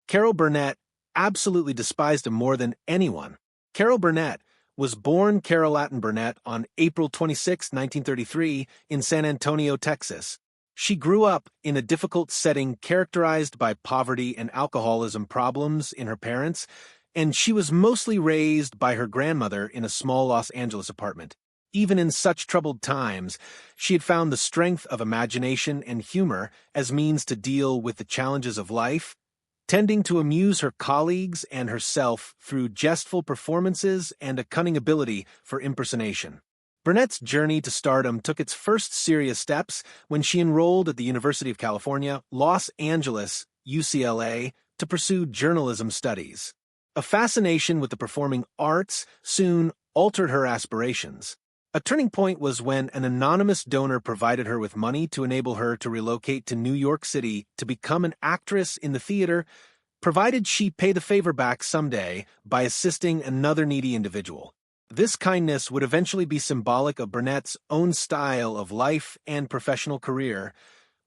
Carol Burnett absolutely despised him more than anyone. Carol Burnett was born Carol Latin Burnett on April 26, 1933, in San Antonio, Texas. She grew up in a difficult setting characterized by poverty and alcoholism problems in her parents, and she was mostly raised by her grandmother in a small Los Angeles apartment. Even in such troubled times, she had found the strength of imagination and humor as means to deal with the challenges of life, tending to amuse her colleagues and herself through jestful performances and a cunning ability for impersonation. Burnett's journey to stardom took its first serious steps when she enrolled at the University of California, Los Angeles, UCLA, to pursue journalism studies. A fascination with the performing arts soon altered her aspirations. A turning point was when an anonymous donor provided her with money to enable her to relocate to New York City to become an actress in the theater, provided she pay the favor back someday by assisting another needy individual. This kindness would eventually be symbolic of Burnett's own style of life and professional career,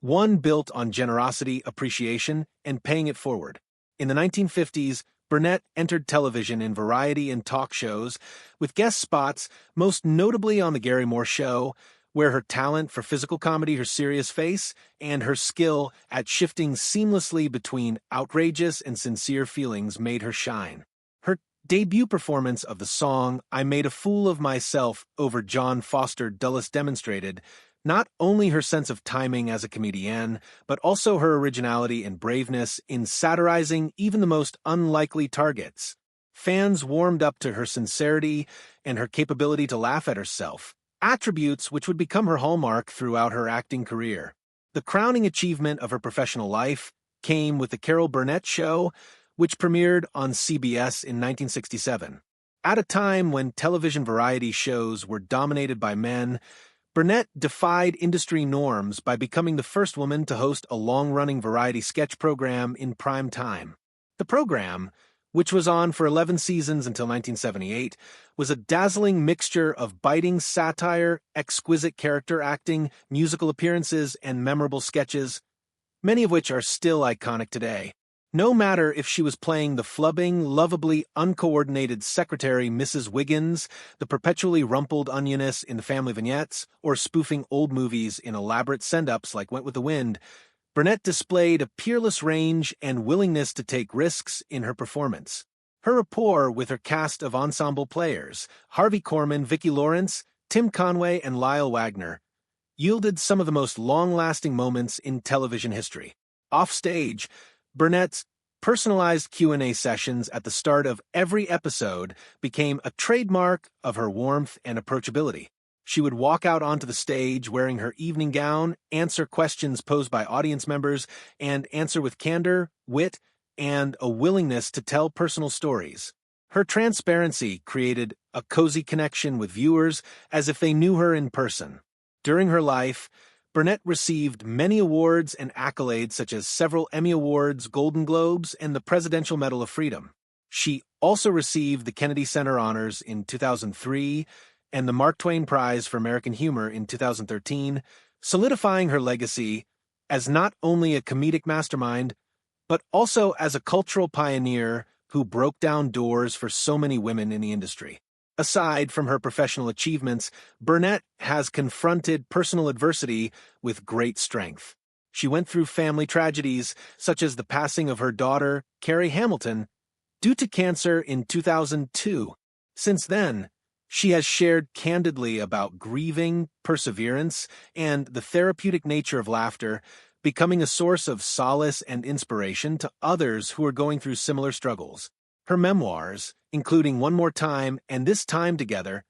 one built on generosity, appreciation, and paying it forward. In the 1950s, Burnett entered television in variety and talk shows, with guest spots most notably on The Gary Moore Show, where her talent for physical comedy, her serious face, and her skill at shifting seamlessly between outrageous and sincere feelings made her shine. Her debut performance of the song "I Made a Fool of Myself" over John Foster Dulles demonstrated not only her sense of timing as a comedienne, but also her originality and braveness in satirizing even the most unlikely targets. Fans warmed up to her sincerity and her capability to laugh at herself, attributes which would become her hallmark throughout her acting career. The crowning achievement of her professional life came with The Carol Burnett Show, which premiered on CBS in 1967. At a time when television variety shows were dominated by men, Burnett defied industry norms by becoming the first woman to host a long-running variety sketch program in prime time. The program, which was on for 11 seasons until 1978, was a dazzling mixture of biting satire, exquisite character acting, musical appearances, and memorable sketches, many of which are still iconic today. No matter if she was playing the flubbing, lovably uncoordinated secretary Mrs. Wiggins, the perpetually rumpled onioness in the Family Vignettes, or spoofing old movies in elaborate send-ups like Went with the Wind, Burnett displayed a peerless range and willingness to take risks in her performance. Her rapport with her cast of ensemble players, Harvey Korman, Vicki Lawrence, Tim Conway, and Lyle Wagner, yielded some of the most long-lasting moments in television history. Offstage, Burnett's personalized Q&A sessions at the start of every episode became a trademark of her warmth and approachability. She would walk out onto the stage wearing her evening gown, answer questions posed by audience members, and answer with candor, wit, and a willingness to tell personal stories. Her transparency created a cozy connection with viewers as if they knew her in person. During her life, Burnett received many awards and accolades such as several Emmy Awards, Golden Globes, and the Presidential Medal of Freedom. She also received the Kennedy Center Honors in 2003 and the Mark Twain Prize for American Humor in 2013, solidifying her legacy as not only a comedic mastermind, but also as a cultural pioneer who broke down doors for so many women in the industry. Aside from her professional achievements, Burnett has confronted personal adversity with great strength. She went through family tragedies, such as the passing of her daughter, Carrie Hamilton, due to cancer in 2002. Since then, she has shared candidly about grieving, perseverance, and the therapeutic nature of laughter, becoming a source of solace and inspiration to others who are going through similar struggles. Her memoirs, including One More Time and This Time Together,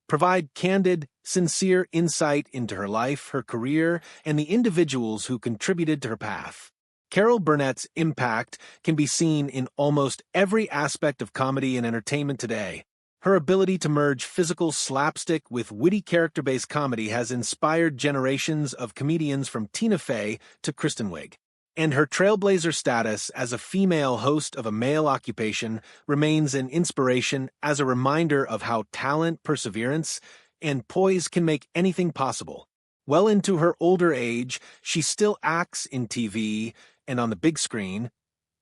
provide candid, sincere insight into her life, her career, and the individuals who contributed to her path. Carol Burnett's impact can be seen in almost every aspect of comedy and entertainment today. Her ability to merge physical slapstick with witty character-based comedy has inspired generations of comedians from Tina Fey to Kristen Wiig. And her trailblazer status as a female host of a male occupation remains an inspiration as a reminder of how talent, perseverance, and poise can make anything possible. Well into her older age, she still acts in TV and on the big screen,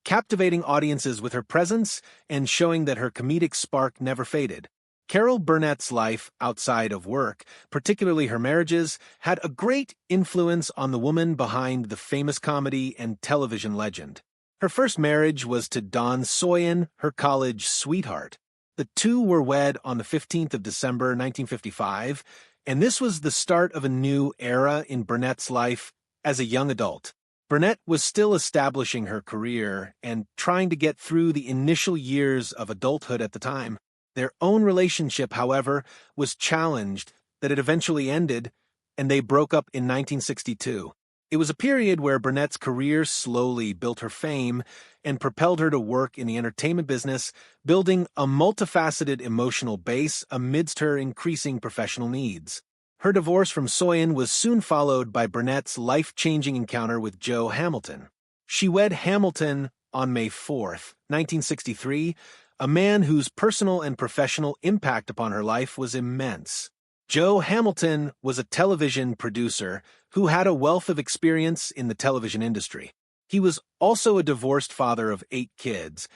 captivating audiences with her presence and showing that her comedic spark never faded. Carol Burnett's life outside of work, particularly her marriages, had a great influence on the woman behind the famous comedy and television legend. Her first marriage was to Don Soyen, her college sweetheart. The two were wed on the 15th of December, 1955, and this was the start of a new era in Burnett's life as a young adult. Burnett was still establishing her career and trying to get through the initial years of adulthood at the time. Their own relationship, however, was challenged that it eventually ended, and they broke up in 1962. It was a period where Burnett's career slowly built her fame and propelled her to work in the entertainment business, building a multifaceted emotional base amidst her increasing professional needs. Her divorce from Soyen was soon followed by Burnett's life-changing encounter with Joe Hamilton. She wed Hamilton on May 4, 1963, a man whose personal and professional impact upon her life was immense. Joe Hamilton was a television producer who had a wealth of experience in the television industry. He was also a divorced father of 8 kids,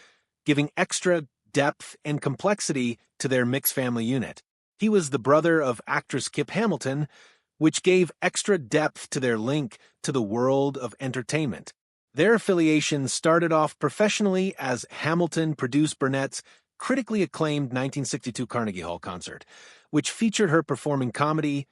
giving extra depth and complexity to their mixed family unit. He was the brother of actress Kip Hamilton, which gave extra depth to their link to the world of entertainment. Their affiliation started off professionally as Hamilton produced Burnett's critically acclaimed 1962 Carnegie Hall concert, which featured her performing comedy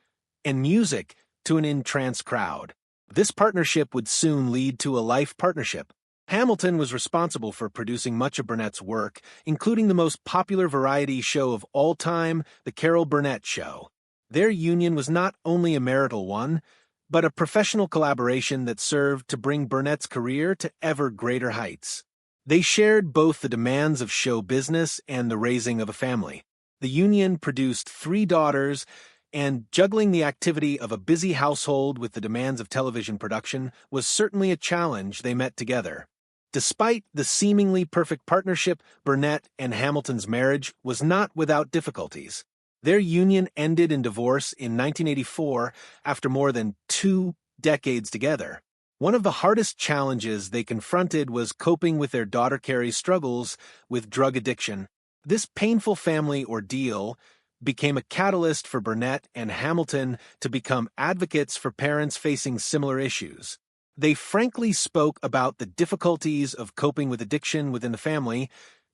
and music to an entranced crowd. This partnership would soon lead to a life partnership. Hamilton was responsible for producing much of Burnett's work, including the most popular variety show of all time, The Carol Burnett Show. Their union was not only a marital one, but a professional collaboration that served to bring Burnett's career to ever greater heights. They shared both the demands of show business and the raising of a family. The union produced 3 daughters, and juggling the activity of a busy household with the demands of television production was certainly a challenge they met together. Despite the seemingly perfect partnership, Burnett and Hamilton's marriage was not without difficulties. Their union ended in divorce in 1984 after more than 2 decades together. One of the hardest challenges they confronted was coping with their daughter Carrie's struggles with drug addiction. This painful family ordeal became a catalyst for Burnett and Hamilton to become advocates for parents facing similar issues. They frankly spoke about the difficulties of coping with addiction within the family,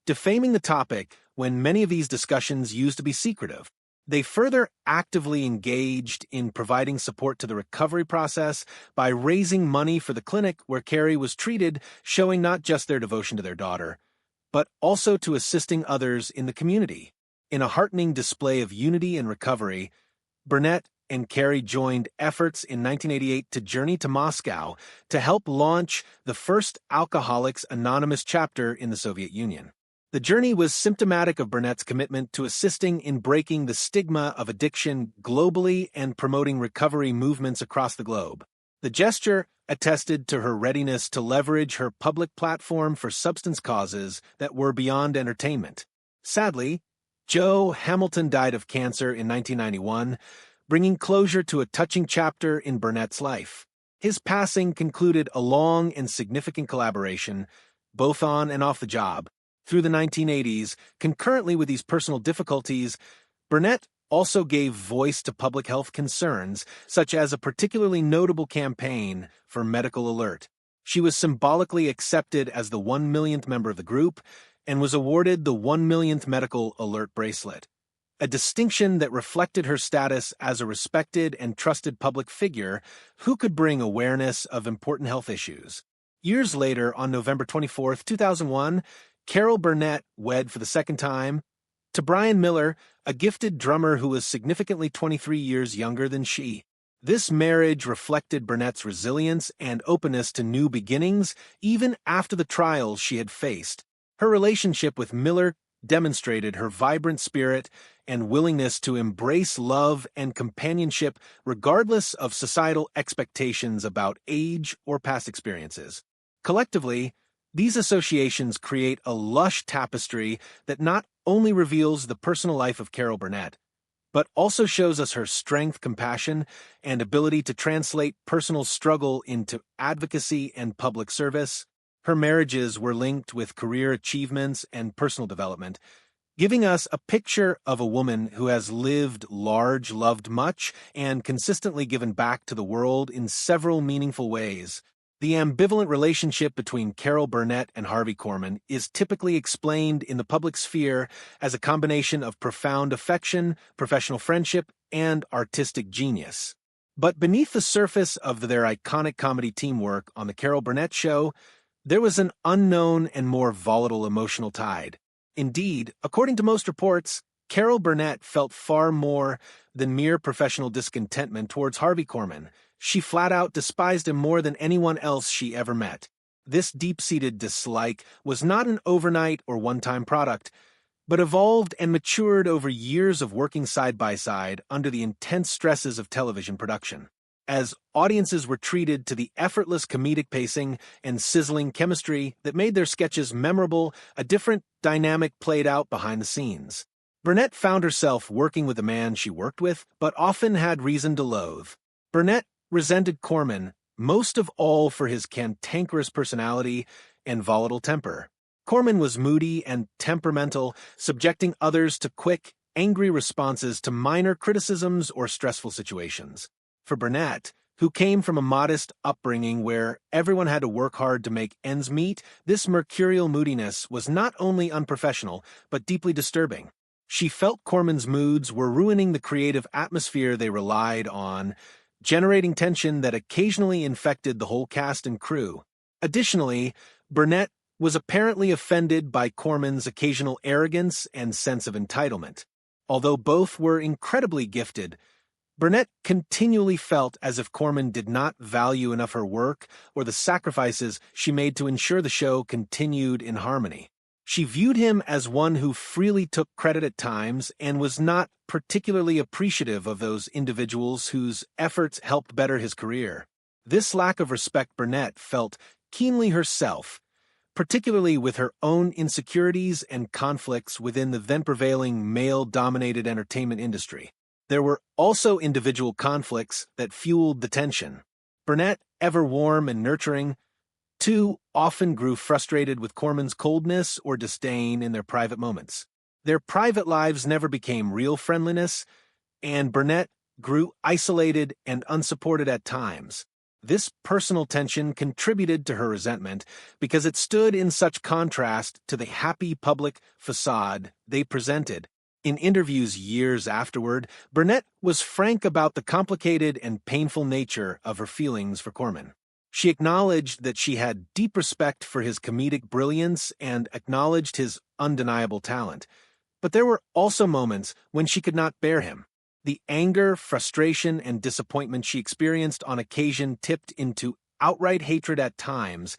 defaming the topic when many of these discussions used to be secretive. They further actively engaged in providing support to the recovery process by raising money for the clinic where Carrie was treated, showing not just their devotion to their daughter, but also to assisting others in the community. In a heartening display of unity and recovery, Burnett and Carrie joined efforts in 1988 to journey to Moscow to help launch the first Alcoholics Anonymous chapter in the Soviet Union. The journey was symptomatic of Burnett's commitment to assisting in breaking the stigma of addiction globally and promoting recovery movements across the globe. The gesture attested to her readiness to leverage her public platform for substance causes that were beyond entertainment. Sadly, Joe Hamilton died of cancer in 1991, bringing closure to a touching chapter in Burnett's life. His passing concluded a long and significant collaboration, both on and off the job. Through the 1980s, concurrently with these personal difficulties, Burnett also gave voice to public health concerns, such as a particularly notable campaign for medical alert. She was symbolically accepted as the 1 millionth member of the group and was awarded the 1 millionth medical alert bracelet, a distinction that reflected her status as a respected and trusted public figure who could bring awareness of important health issues. Years later, on November 24, 2001, Carol Burnett wed for the second time to Brian Miller, a gifted drummer who was significantly 23 years younger than she. This marriage reflected Burnett's resilience and openness to new beginnings, even after the trials she had faced. Her relationship with Miller demonstrated her vibrant spirit and willingness to embrace love and companionship regardless of societal expectations about age or past experiences. Collectively, these associations create a lush tapestry that not only reveals the personal life of Carol Burnett, but also shows us her strength, compassion, and ability to translate personal struggle into advocacy and public service. Her marriages were linked with career achievements and personal development, giving us a picture of a woman who has lived large, loved much, and consistently given back to the world in several meaningful ways. The ambivalent relationship between Carol Burnett and Harvey Korman is typically explained in the public sphere as a combination of profound affection, professional friendship, and artistic genius. But beneath the surface of their iconic comedy teamwork on The Carol Burnett Show, there was an unknown and more volatile emotional tide. Indeed, according to most reports, Carol Burnett felt far more than mere professional discontentment towards Harvey Korman. She flat out despised him more than anyone else she ever met. This deep-seated dislike was not an overnight or one-time product, but evolved and matured over years of working side by side under the intense stresses of television production. As audiences were treated to the effortless comedic pacing and sizzling chemistry that made their sketches memorable, a different dynamic played out behind the scenes. Burnett found herself working with a man she worked with, but often had reason to loathe. Burnett resented Korman most of all for his cantankerous personality and volatile temper. Korman was moody and temperamental, subjecting others to quick, angry responses to minor criticisms or stressful situations. For Burnett, who came from a modest upbringing where everyone had to work hard to make ends meet, this mercurial moodiness was not only unprofessional, but deeply disturbing. She felt Korman's moods were ruining the creative atmosphere they relied on, generating tension that occasionally infected the whole cast and crew. Additionally, Burnett was apparently offended by Korman's occasional arrogance and sense of entitlement. Although both were incredibly gifted, Burnett continually felt as if Korman did not value enough her work or the sacrifices she made to ensure the show continued in harmony. She viewed him as one who freely took credit at times and was not particularly appreciative of those individuals whose efforts helped better his career. This lack of respect Burnett felt keenly herself, particularly with her own insecurities and conflicts within the then-prevailing male-dominated entertainment industry. There were also individual conflicts that fueled the tension. Burnett, ever warm and nurturing, too often grew frustrated with Korman's coldness or disdain in their private moments. Their private lives never became real friendliness, and Burnett grew isolated and unsupported at times. This personal tension contributed to her resentment because it stood in such contrast to the happy public facade they presented. In interviews years afterward, Burnett was frank about the complicated and painful nature of her feelings for Korman. She acknowledged that she had deep respect for his comedic brilliance and acknowledged his undeniable talent. But there were also moments when she could not bear him. The anger, frustration, and disappointment she experienced on occasion tipped into outright hatred at times,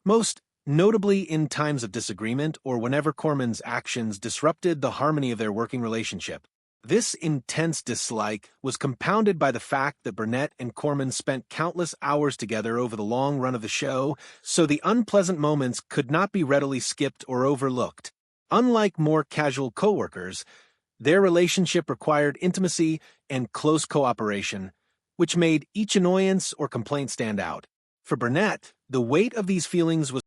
most notably in times of disagreement or whenever Korman's actions disrupted the harmony of their working relationship. This intense dislike was compounded by the fact that Burnett and Korman spent countless hours together over the long run of the show, so the unpleasant moments could not be readily skipped or overlooked. Unlike more casual coworkers, their relationship required intimacy and close cooperation, which made each annoyance or complaint stand out. For Burnett, the weight of these feelings was